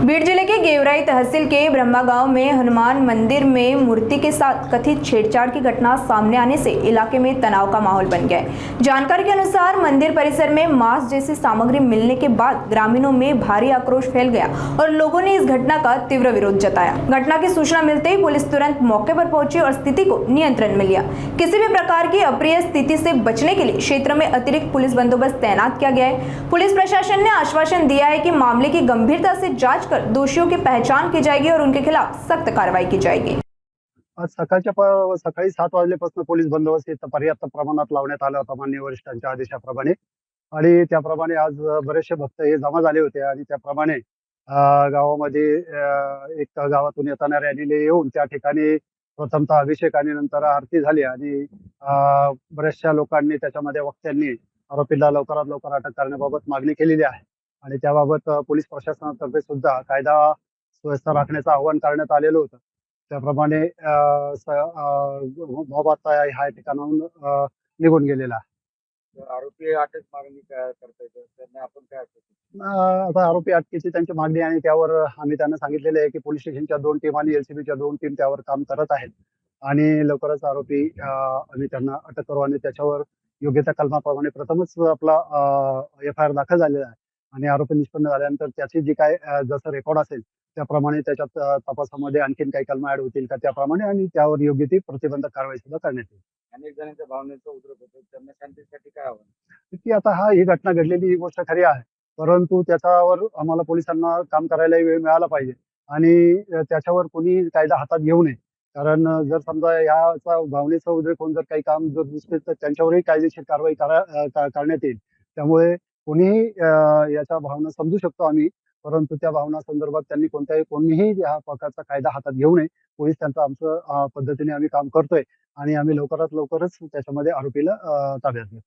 बीड जिले के गेवराई तहसील के ब्रह्मा गांव में हनुमान मंदिर में मूर्ति के साथ कथित छेड़छाड़ की घटना सामने आने से इलाके में तनाव का माहौल बन गया है। जानकारी के अनुसार मंदिर परिसर में मांस जैसी सामग्री मिलने के बाद ग्रामीणों में भारी आक्रोश फैल गया और लोगों ने इस घटना का तीव्र विरोध जताया। घटना की सूचना मिलते ही पुलिस तुरंत मौके पर पहुंची और स्थिति को नियंत्रण में लिया। किसी भी प्रकार की अप्रिय स्थिति से बचने के लिए क्षेत्र में अतिरिक्त पुलिस बंदोबस्त तैनात किया गया है। पुलिस प्रशासन ने आश्वासन दिया है कि मामले की गंभीरता से जांच कर दोषियों की पहचान की जाएगी और उनके खिलाफ सख्त कार्रवाई की जाएगी। आज सकाळी 7 वाजल्यापासून पोलीस बंदोबस्त इथं पर्याप्त प्रमाणात लावण्यात आला होता माननीय वरिष्ठांच्या आदेशाप्रमाणे आणि त्याप्रमाणे आज बरेचसे भक्त हे जमा झाले होते आणि त्याप्रमाणे गावामध्ये एक गावातून येताना रॅलीने येऊन त्या ठिकाणी प्रथमतः अभिषेक आणि नंतर आरती झाली आणि बऱ्याचशा लोकांनी त्याच्यामध्ये वक्त्यांनी आरोपीला लवकरात लवकर अटक करण्याबाबत मागणी केलेली आहे आणि त्याबाबत पोलीस प्रशासनातर्फे सुद्धा कायदा सुव्यवस्था राखण्याचं आवाहन करण्यात आलेलं होतं। त्याप्रमाणे मॉब आता ह्या ठिकाणाहून निघून गेलेला आहे। आरोपी अटक मागणी काय करतायत त्यांना आपण काय आता आरोपी अटकेची त्यांची मागणी आणि त्यावर आम्ही त्यांना सांगितलेले आहे की पोलीस स्टेशनच्या 2 टीम आणि एलसीबीच्या 2 टीम त्यावर काम करत आहेत आणि लवकरच आरोपी आम्ही त्यांना अटक करू आणि त्याच्यावर योग्य त्या कलमाप्रमाणे प्रथमच आपला एफआयआर दाखल झालेला आहे आणि आरोपी निष्पन्न झाल्यानंतर त्याची जी काय जसं रेकॉर्ड असेल त्याप्रमाणे त्याच्यात तपासामध्ये आणखीन काही कलम ऍड होतील का त्याप्रमाणे आणि त्यावर योग्य ती प्रतिबंधक कारवाई सुद्धा करण्यात येईल। अनेक जणांच्या भावनेचा उद्रेक होतो त्यांना शांतीसाठी काय हवं की आता ही घटना घडलेली ही गोष्ट खरी आहे, परंतु त्याच्यावर आम्हाला पोलिसांना काम करायला वेळ मिळाला पाहिजे आणि त्याच्यावर कोणी कायदा हातात घेऊ नये। कारण जर समजा याचा भावनेचा उद्रेक होऊन जर काही काम जर दिसले तर त्यांच्यावरही कायदेशीर कारवाई करण्यात येईल। त्यामुळे कोणीही याच्या भावना समजू शकतो आम्ही, परंतु त्या भावना संदर्भात त्यांनी कोणीही या प्रकारचा कायदा हातात घेऊ नये। पोलीस त्यांचं आमचं पद्धतीने आम्ही काम करतोय आणि आम्ही लवकरात लवकरच त्याच्यामध्ये आरोपीला ताब्यात घेऊ।